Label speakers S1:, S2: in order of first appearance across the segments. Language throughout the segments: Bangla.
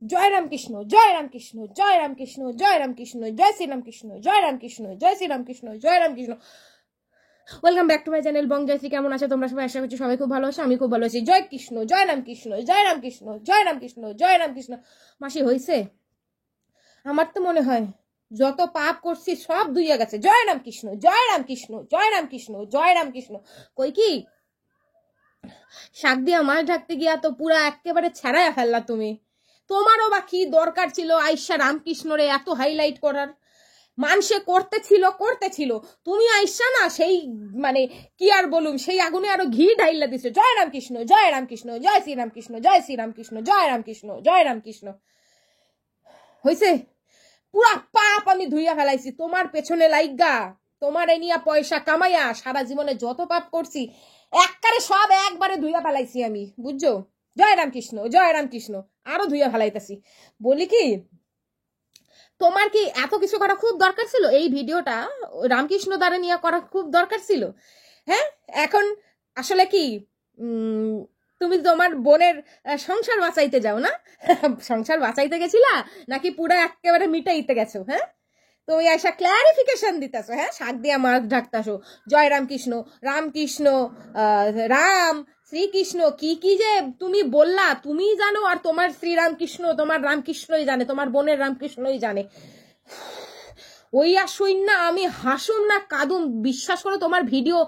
S1: জয় রামকৃষ্ণ, জয় রামকৃষ্ণ, জয় রামকৃষ্ণ, জয় রামকৃষ্ণ, জয় শ্রীরামকৃষ্ণ, জয় রামকৃষ্ণ, জয় শ্রীরামকৃষ্ণ, জয় Ramakrishna. Welcome back to my channel Bong Joyshree. কেমন আছে তোমরা সবাই? আশা করছি সবাই খুব ভালো আছে, আমি খুব ভালো আছি। জয় কৃষ্ণ, জয় রামকৃষ্ণ, জয় রামকৃষ্ণ, জয় রামকৃষ্ণ, জয় রামকৃষ্ণ। মাসি হয়েছে? আমার তো মনে হয় যত পাপ করছি সব ধুইয়া গেছে। জয় রামকৃষ্ণ, জয় রামকৃষ্ণ, জয় রামকৃষ্ণ, জয় রামকৃষ্ণ। কই কি শাক দিয়া মাছ ঢাকতে গিয়া তো পুরা একেবারে ছেড়াইয়া ফেললা তুমি। তোমারও বা কি দরকার ছিল আইসা রামকৃষ্ণরে এত হাইলাইট করার? মানুষে করতেছিল, তুমি আইসা না সেই মানে কি আর বলুম, সেই আগুনে আরো ঘি ঢাইলা দিছে। জয় রামকৃষ্ণ, জয় রামকৃষ্ণ, জয় শ্রীরামকৃষ্ণ, জয় শ্রীরামকৃষ্ণ, জয় রামকৃষ্ণ, জয় রামকৃষ্ণ। হইছে? পুরা পাপ আমি ধুইয়া ফেলাইছি তোমার পেছনে লাইগা। তোমার এই নিয়া পয়সা কামাইয়া সারা জীবনে যত পাপ করছি একবারে সব একবারে ধুইয়া ফেলাইছি আমি, বুঝছো? জয় রামকৃষ্ণ, জয় রামকৃষ্ণ। আরো ধুইয়া ফেলাইতেছি। বলি কি, তোমার কি এত কিছু করা খুব দরকার ছিল? এই ভিডিওটা রামকৃষ্ণ দ্বারা নিয়ে করা খুব দরকার ছিল? হ্যাঁ, এখন আসলে কি তুমি তোমার বোনের সংসার বাঁচাইতে যাও না? সংসার বাঁচাইতে গেছিলা নাকি পুরা একেবারে মিটাইতে গেছো? হ্যাঁ, তুমি এসা ক্লারিফিকেশন দিতেছো। হ্যাঁ, শাক দিয়া মাছ ঢাকতেছো। জয় রামকৃষ্ণ, রামকৃষ্ণ, রাম শ্রীকৃষ্ণ, কি কি যে তুমি বললা তুমি জানো, আর তোমার শ্রীরামকৃষ্ণ তোমার রামকৃষ্ণই জানে, তোমার বোনের রামকৃষ্ণই জানে। ওই আসুন না আমি হাসুম না কাঁদুম, বিশ্বাস করো। তোমার ভিডিও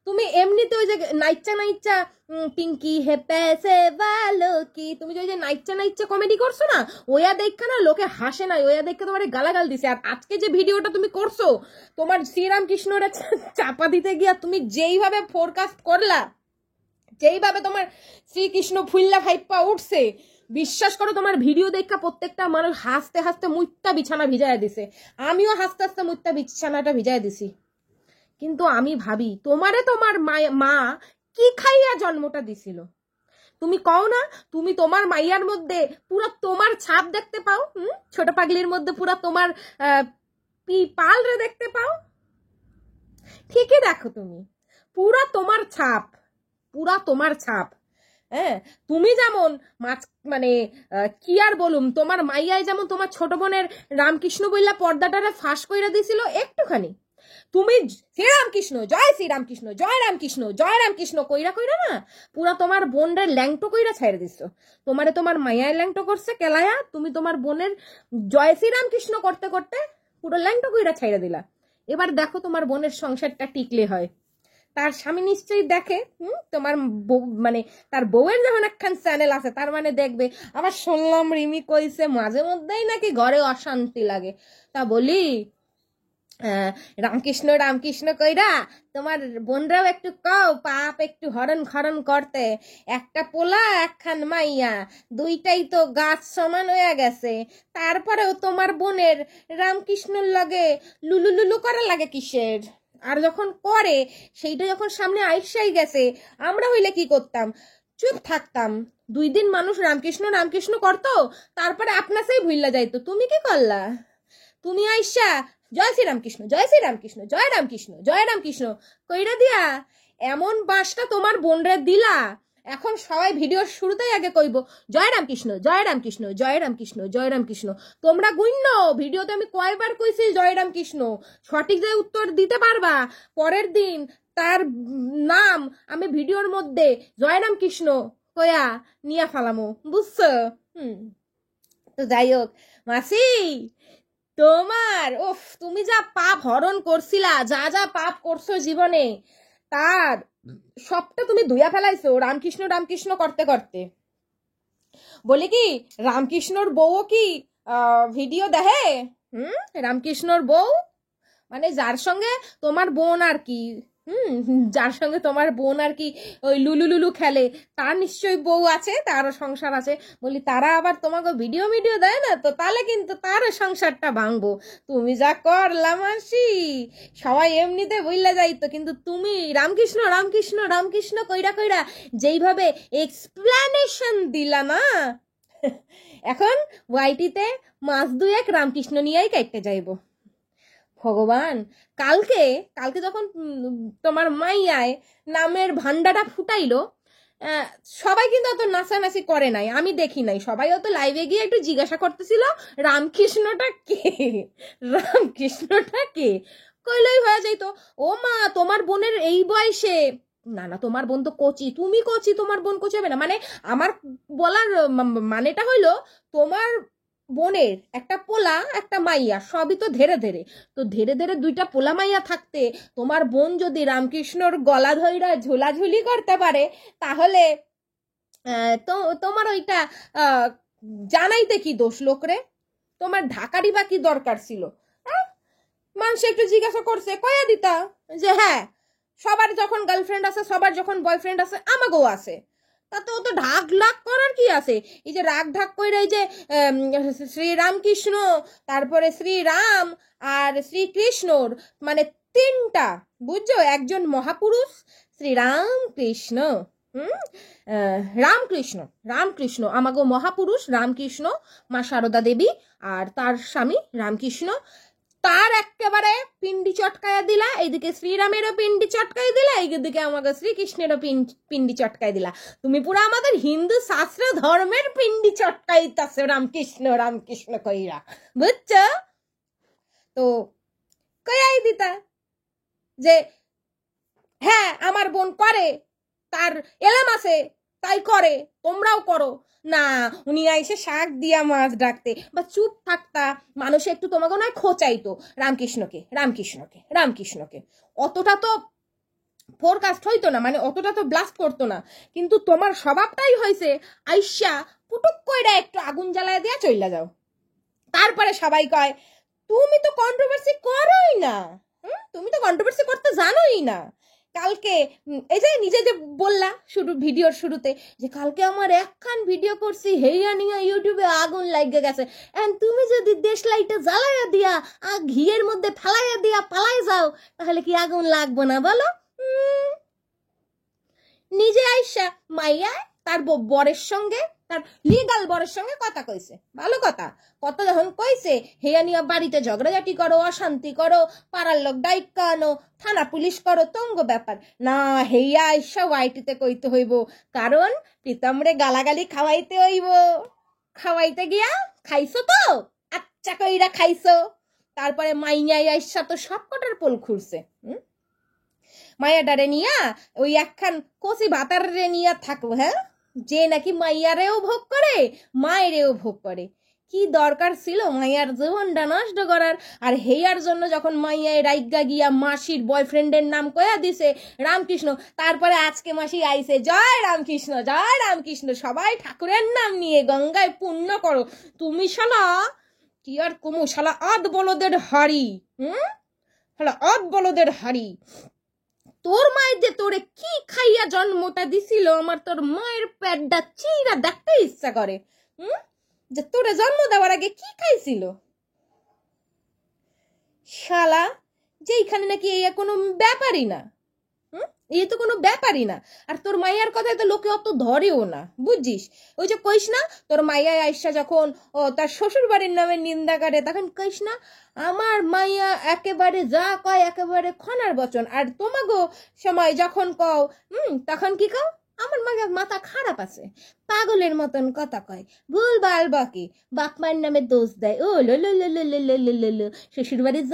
S1: তুমি এমনিতে ওই যে নাইচ্চা পিঙ্কি হে পেসে ভালো কি, তুমি যে ওই যে নাইচ্চা কমেডি করছো না, ওয়া দেখা না লোকে হাসে না, ওয়া দেখা তোমার গালাগাল দিছে। আর আজকে যে ভিডিওটা তুমি করছো তোমার শ্রীরামকৃষ্ণরে চাপা দিতে গিয়া তুমি যেইভাবে ফোরকাস্ট করলা, যেইভাবে তোমার শ্রীকৃষ্ণ ফুল্লা ফাইপা উঠছে, বিশ্বাস করো তোমার ভিডিও দেখা প্রত্যেকটা মানুষ হাসতে হাসতে মুইত্তা বিছানা ভিজায় দিছে। আমিও হাসতে হাসতে মুইত্তা বিছানাটা ভিজায় দিছি। কিন্তু আমি ভাবি তোমারে তোমার মা কি খাইয়া জন্মটা দিছিল? তুমি কও না তুমি তোমার মাইয়ার মধ্যে পুরো তোমার ছাপ দেখতে পাও? ছোট পাগলির মধ্যে পুরো তোমার পাল রে দেখতে পাও? ঠিকই দেখো, তুমি পুরা তোমার ছাপ, পুরা তোমার ছাপ। হ্যাঁ, তুমি যেমন মাছ মানে কি আর বলুম, তোমার মাইয়ায় যেমন তোমার ছোট বোনের রামকৃষ্ণ বইলা পর্দাটারে ফাঁস কইরা দিছিল একটুখানি, তুমি শ্রীরামকৃষ্ণ, জয় শ্রীরামকৃষ্ণ, জয় রামকৃষ্ণ, জয় রামকৃষ্ণ কইরা কইরা না পুরা তোমার বোনের ল্যাংটো কইরা ছাইড়ে দিচ্ছ। তোমারে তোমার মাইয়ায় ল্যাংটো করছে কেলায়া, তুমি তোমার বোনের জয় শ্রীরামকৃষ্ণ করতে করতে পুরো ল্যাংটো কইরা ছাইড়ে দিলা। এবার দেখো তোমার বোনের সংসারটা টিকলে হয়। তার স্বামী নিশ্চয়ই দেখে, তোমার মানে তার বউয়ের যখন একখান চ্যানেল আছে তার মানে দেখবে। আবার শুনলাম রিমি কইছে মাঝে মধ্যেই নাকি ঘরে অশান্তি লাগে। তা বলি রামকৃষ্ণ রামকৃষ্ণ কইরা তোমার বোনরাও একটু কও পাপ একটু হরণ খরণ করতে। একটা পোলা একখান মাইয়া, দুইটাই তো গাছ সমান হয়ে গেছে, তারপরেও তোমার বোনের রামকৃষ্ণর লাগে লুলু লুলু করা লাগে কিসের? আর যখন করে সেইটা যখন সামনে আইসাই গেছে, আমরা হইলে কি করতাম? চুপ থাকতাম। 2 দিন মানুষ রামকৃষ্ণ রামকৃষ্ণ করতো, তারপরে আপনাসেই ভুইলা যাইতো। তুমি কি করলা? তুমি আইসা জয় শ্রীরামকৃষ্ণ, জয় শ্রীরামকৃষ্ণ, জয় রামকৃষ্ণ, জয় রামকৃষ্ণ কইরা দিয়া এমন বাসটা তোমার বোনরে দিলা, এখন সবাই ভিডিওর শুরুতেই আগে কইব জয় রামকৃষ্ণ, জয় রামকৃষ্ণ, জয় রামকৃষ্ণ, জয় রামকৃষ্ণ। তোমরা গুইন্ন ভিডিওতে আমি কয়বার কইছি জয় রামকৃষ্ণ, সঠিক যে উত্তর দিতে পারবা পরের দিন তার নাম আমি ভিডিওর মধ্যে জয় রামকৃষ্ণ কয়া নিয়া ফালামো, বুঝছো? তো যাই হোক মাসি, তোমার তুমি যা পাপ হরণ করছিলা, যা যা পাপ করছো জীবনে, তার সবটা তুমি ধুইয়া ফেলাইছো রামকৃষ্ণ রামকৃষ্ণ করতে করতে। বলি কি রামকৃষ্ণর বউ কি ভিডিও দেখে? রামকৃষ্ণর বউ মানে যার সঙ্গে তোমার বোন আর কি, যার সঙ্গে তোমার বোন আর কি ওই লুলু লুলু খেলে, তার নিশ্চয়ই বউ আছে, তারও সংসার আছে। বলি তারা আবার তোমাকে ভিডিও দেয় না তো, তাহলে কিন্তু তার সংসারটা ভাঙবো। তুমি যা করলাম মাসি, সবাই এমনিতে বইলা যাইতো, কিন্তু তুমি রামকৃষ্ণ রামকৃষ্ণ রামকৃষ্ণ কইরা কইরা যেইভাবে এক্সপ্লেনেশন দিলা না, এখন ওয়াইটিতে মাস 2-1 রামকৃষ্ণ নিয়েই কাটতে যাইব। ভগবান, কালকে কালকে যখন তোমার মাইয়ায় নামের ভান্ডাটা ফুটাইলো, আহ, সবাই কিন্তু অত নাচানাচি করে নাই, আমি দেখি নাই। সবাই অত লাইভে গিয়ে একটু জিজ্ঞাসা করতেছিল রামকৃষ্ণটা কে, রামকৃষ্ণটা কে, কইলেই হয়ে যাইত ও মা তোমার বোনের এই বয়সে। না না, তোমার বোন তো কচি, তুমি কচি, তোমার বোন কচি হবে না। মানে আমার বলার মানেটা হইলো তোমার বোনের একটা পোলা একটা মাইয়া, সবই তো ধেরে ধেরে, তো ধেরে ধেরে দুইটা পোলা মাইয়া থাকতে তোমার বোন যদি রামকৃষ্ণর গলা ধইরা ঝোলাঝুলি করতে পারে, তাহলে তো তোমার ওইটা আহ, জানাইতে কি দোষ লোকরে? তোমার ঢাকারই বা কি দরকার ছিল? মানুষ একটু জিজ্ঞাসা করছে, কয়া দিতা যে হ্যাঁ সবার যখন গার্লফ্রেন্ড আছে, সবার যখন বয়ফ্রেন্ড আছে, আমাকেও আছে, তাতে ও তো ঢাক লাক করার কি আছে? এই যে রাগ ঢাক করে এই যে শ্রীরামকৃষ্ণ, তারপরে শ্রীরাম আর শ্রীকৃষ্ণর মানে তিনটা, বুঝছো, একজন মহাপুরুষ শ্রীরামকৃষ্ণ, হুম, রামকৃষ্ণ, রামকৃষ্ণ আমাগো মহাপুরুষ রামকৃষ্ণ, মা সারদা দেবী আর তার স্বামী রামকৃষ্ণ, তার একেবারে পিন্ডি চটকায়া দিলা, এইদিকে শ্রীরামেরও পিন্ডি চটকাই দিলা, এইদিকে আমাকে শ্রীকৃষ্ণেরও পিন্ডি চটকাই দিলা। তুমি পুরো আমাদের হিন্দু শাস্ত্র ধর্মের পিন্ডি চটকাইতাছে রামকৃষ্ণ রামকৃষ্ণ কইরা, বুঝছো? তো কয়াই দিতা যে হ্যাঁ আমার বোন করে, তার এলাম আছে, তাই করে, তোমরাও করো না। উনি আইসে শাক দিয়া মাছ ডাকতে বা চুপ থাকতা, মানুষে একটু তোমাকে নয় খোঁচাইতো রামকৃষ্ণকে রামকৃষ্ণকে রামকৃষ্ণকে, অতটা তো ফোরকাস্ট হইতো না, মানে অতটা তো ব্লাস্ট করতো না। কিন্তু তোমার স্বভাবটাই হয়েছে আইসা পুটুক কইরা একটু আগুন জ্বালায় দিয়া চইলা যাও, তারপরে সবাই কয় তুমি তো কন্ট্রোভার্সি করোই না, তুমি তো কন্ট্রোভার্সি করতে জানোই না। কালকে এই যে নিজে যে বললা শুরু ভিডিওর শুরুতে যে কালকে আমার একখান ভিডিও করছি হেইয়া নিয়ে ইউটিউবে আগুন লাগে গেছে, এন্ড তুমি যদি দেশ লাইটে জ্বালাইয়া দিয়া ঘিয়ের মধ্যে ফেলাইয়া দিয়া পালাই যাও, তাহলে কি আগুন লাগবো না বলো? নিজে আইসা মাইয়া তার বরের সঙ্গে, তার লিগাল বরের সঙ্গে কথা কইছে, ভালো কথা, কথা যখন কইছে হেয়া নিয়া বাড়িতে ঝগড়াঝাটি করো, অশান্তি করো, পাড়ার লোক ডাইকা আনো, থানা পুলিশ করো, তঙ্গ ব্যাপার না। হেয়া আইসা ওয়াইটিতে কইতে হইব, কারণ প্রীতমরে গালাগালি খাওয়াইতে হইব। খাওয়াইতে গিয়া খাইছো তো, আচ্ছা কইরা খাইছো। তারপরে মাইয়াই আইসা তো সব কটার পোল খুলছে, মায়াডারে নিয়া ওই একখান কচি ভাতারে নিয়া থাকবো, হ্যাঁ, যে নাকি মাইয়ারেও ভোগ করে মায়েরেও ভোগ করে। কি দরকার ছিল মাইয়ার জীবনটা নষ্ট করার? আর হেয়ার জন্য যখন মাইয়ায় রাইগা গিয়া মাসির বয়ফ্রেন্ডের নাম কয়া দিছে রামকৃষ্ণ, তারপরে আজকে মাসি আইছে জয় রামকৃষ্ণ জয় রামকৃষ্ণ, সবাই ঠাকুরের নাম নিয়ে গঙ্গায় পুণ্য করো। তুমি শালা কি আর কুমু, শালা আদ বলদের হাড়ি, শালা আদ বলদের হাড়ি। তোর মায়ের যে তোরে কি খাইয়া জন্মটা দিছিল, আমার তোর মায়ের পেটটা চিরা দেখতে ইচ্ছা করে, যে তোরে জন্ম দেওয়ার আগে কি খাইছিল শালা, যেইখানে নাকি এই কোনো ব্যাপারই না, এই তো কোনো ব্যাপারই না। আর তোর মাইয়ার কথায় তো লোকে অত ধরেও না, বুঝছিস? ওই যে কইস না তোর মাইয়া আইসা যখন ও তার শ্বশুর বাড়ির নামে নিন্দা করে, তখন কইস না আমার মাইয়া একেবারে যা কয় একেবারে খনার বচন, আর তোমাগো সময় যখন কও তখন কি কও আমার মাথা খারাপ আছে, পাগলের মতন কথা কয়, ভুলভাল বকে, বাপমার নামে দোষ দেয়, ও লো লো লো লো লো লো লো লো লো, শ্বশুর বাড়ির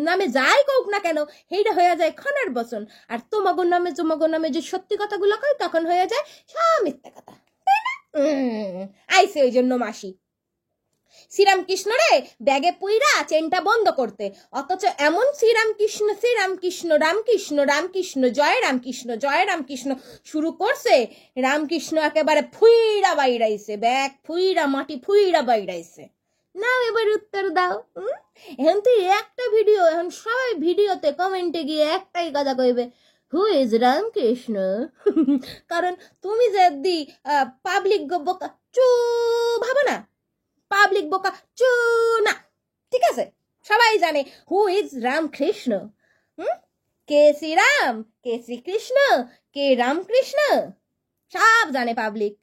S1: নামে যাই কোক না কেন সেইটা হয়ে যায় খনার বচন, আর তোমাগোর নামে যে সত্যি কথাগুলো কয় তখন হয়ে যায় সব মিথ্যা কথা, তাই না? আইসে ওই জন্য মাসি শ্রীরামকৃষ্ণ রে ব্যাগে পুইরা চেনটা বন্ধ করতে, অথচ এমন শ্রীরামকৃষ্ণ শ্রীরামকৃষ্ণ রামকৃষ্ণ রামকৃষ্ণ জয় রামকৃষ্ণ জয় রামকৃষ্ণ শুরু করছে, রামকৃষ্ণ একেবারে ফুইরা বাইরাইছে, ব্যাগ ফুইরা মাটি ফুইরা বাইরাইছে। নাও এবার উত্তর দাও। এখন তুই একটা ভিডিও, এখন সবাই ভিডিওতে কমেন্টে গিয়ে একটাই কথা কইবে, হু ইজ রামকৃষ্ণ? কারণ তুমি যদি পাবলিক বোকা চু ভাবো না, পাবলিক বোকা চু না, ঠিক আছে? সবাই জানে হু ইজ রামকৃষ্ণ, কে শ্রীরাম, কে শ্রীকৃষ্ণ, কে রামকৃষ্ণ, সব জানে পাবলিক,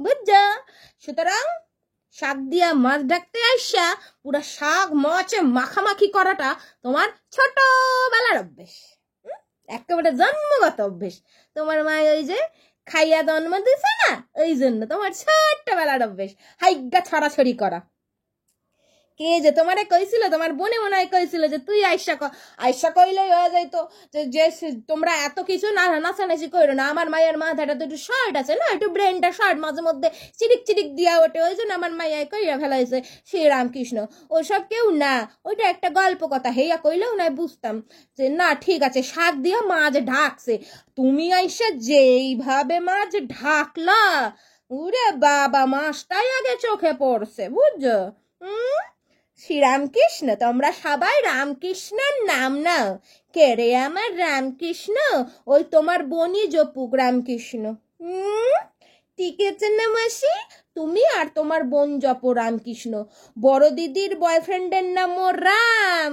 S1: বুঝছো? সুতরাং শাক দিয়া মাছ ডাকতে আইসা পুরা শাক মাছে মাখামাখি করাটা তোমার ছোটবেলার অভ্যেস, একেবারে জন্মগত অভ্যেস। তোমার মা ওই যে খাইয়া জন্ম দিছে না, ওই জন্য তোমার ছোট্টবেলার অভ্যেস হাইগা ছড়াছড়ি করা। কে যে তোমারে কইছিল, তোমার বোনে মনে হয় কইছিল যে তুই আইসা কইলেই হয়ে যাইতো, যে তোমরা এত কিছু নাচানাচি করো না, আমার মায়ের মাথাটা তো একটু শর্ট আছে না, একটু ব্রেনটা শর্ট, মাঝে মধ্যে চিরিক চিরিক দিয়া ওঠে, ওই জন্য আমার মাইয়ায় কইরা ফেলাইছে শ্রীরামকৃষ্ণ। ওসব কেউ না, ওইটা একটা গল্প কথা, হেয়া কইলেও না বুঝতাম যে না ঠিক আছে, শাক দিয়া মাছ ঢাকছে। তুমি আইসা যেইভাবে মাছ ঢাকলা, উরে বাবা, মাছটাই আগে চোখে পড়ছে, বুঝছো? শ্রীরামকৃষ্ণ, তোমরা সবাই রামকৃষ্ণের নাম নাও। কে রে আমার রামকৃষ্ণ? ওই তোমার বনি জপুক রামকৃষ্ণ। ঠিক আছে না মাসি, তুমি আর তোমার বোন জপ রামকৃষ্ণ। বড় দিদির বয়ফ্রেন্ডের নামও রাম,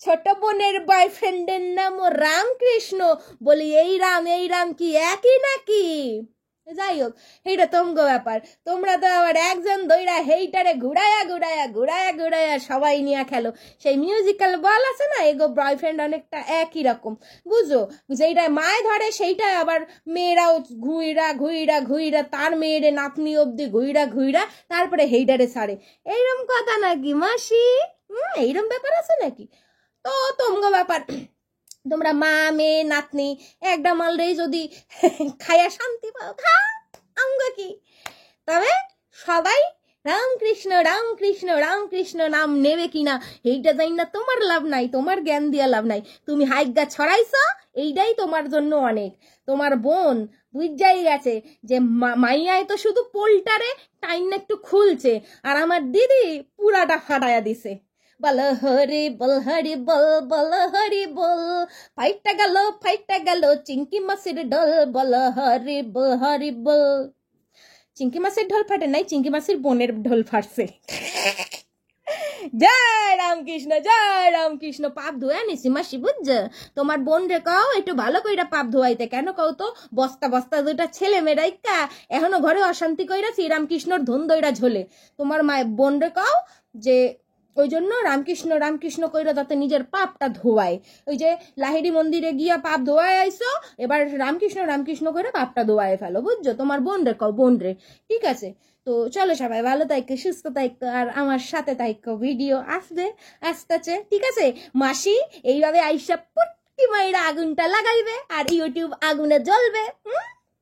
S1: ছোট বোনের বয়ফ্রেন্ডের নামও রামকৃষ্ণ। বলি এই রাম কি একই নাকি? যাই হোক, এইটা তোমগো ব্যাপার। তোমরা তো আবার একজন দইরা হেইটারে ঘুরায়া সবাই নিয়ে খেলো। সেই মিউজিক্যাল বল আছে না, এগো বয়ফ্রেন্ড অনেকটা একই রকম, বুঝো? যেইটা মায়ে ধরে সেইটা আবার মেয়েরাও ঘুইরা তার মেয়েরে নাতনি অব্দি ঘুইরা তারপরে হেইটারে ছাড়ে। এইরকম কথা নাকি মাসি? এইরকম ব্যাপার আছে নাকি? তো তোমগো ব্যাপার। তোমরা মা মেয়ে নাতনি একটা মালরেই যদি খায়া শান্তি পাও, আমগো কি? তবে সবাই রামকৃষ্ণ রামকৃষ্ণ রামকৃষ্ণ নাম নেবে কিনা এইটা জানি না, তোমার লাভ নাই, তোমার জ্ঞান দিয়া লাভ নাই। তুমি হাইগা ছড়াইছ, এইটাই তোমার জন্য অনেক। তোমার বোন বুঝাই গেছে যে মাইয়ায় তো শুধু পোলটারে টাইম একটু খুলছে, আর আমার দিদি পুরাটা ফাটাইয়া দিছে। বল হরি বল হরি বল, বল হরি বল, ফাইটটা গেল চিংকি মাছের ঢোল, বল হরি বল। চিংকি মাছের ঢোল ফাটে নাই, চিংকি মাছের বোনের ঢোল ফাটছে। জয় রামকৃষ্ণ। পাপ ধোয়া নিছি মাসি, বুঝছ? তোমার বোন রে কও একটু ভালো কইরা পাপ ধোয়াইতে। কেন কও তো? বস্তা দুটা ছেলে মেয়েরাইকা এখনো ঘরে অশান্তি কইরা শ্রীরামকৃষ্ণর ধন দইরা ঝোলে। তোমার মায়ের বোন রে কও যে ওই জন্য রামকৃষ্ণ কইরা যাতে নিজের পাপটা ধোয়ায়। ওই যে লাহিড়ি মন্দিরে গিয়া পাপ ধোয়ায় আইসো, এবার রামকৃষ্ণ করে পাপটা ধোয়ায় ফেলো, বুঝছো? তোমার বোন রে কও, বোন রে। ঠিক আছে, তো চলো সবাই ভালো থাকো, সুস্থ থাকো, আর আমার সাথে থাকো। ভিডিও আসতেছে, ঠিক আছে? মাসি এইভাবে আইসা পুটকি মাইরা আগুনটা লাগাইবে আর ইউটিউব আগুনে জ্বলবে,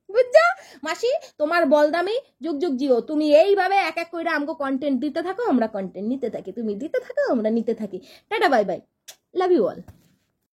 S1: বুঝছো মাসি? তোমার বলদামি যুগ জিও। তুমি এইভাবে এক এক করে আমগো কন্টেন্ট দিতে থাকো, আমরা কন্টেন্ট নিতে থাকি, তুমি দিতে থাকো, আমরা নিতে থাকি। Tata bye bye, love you all.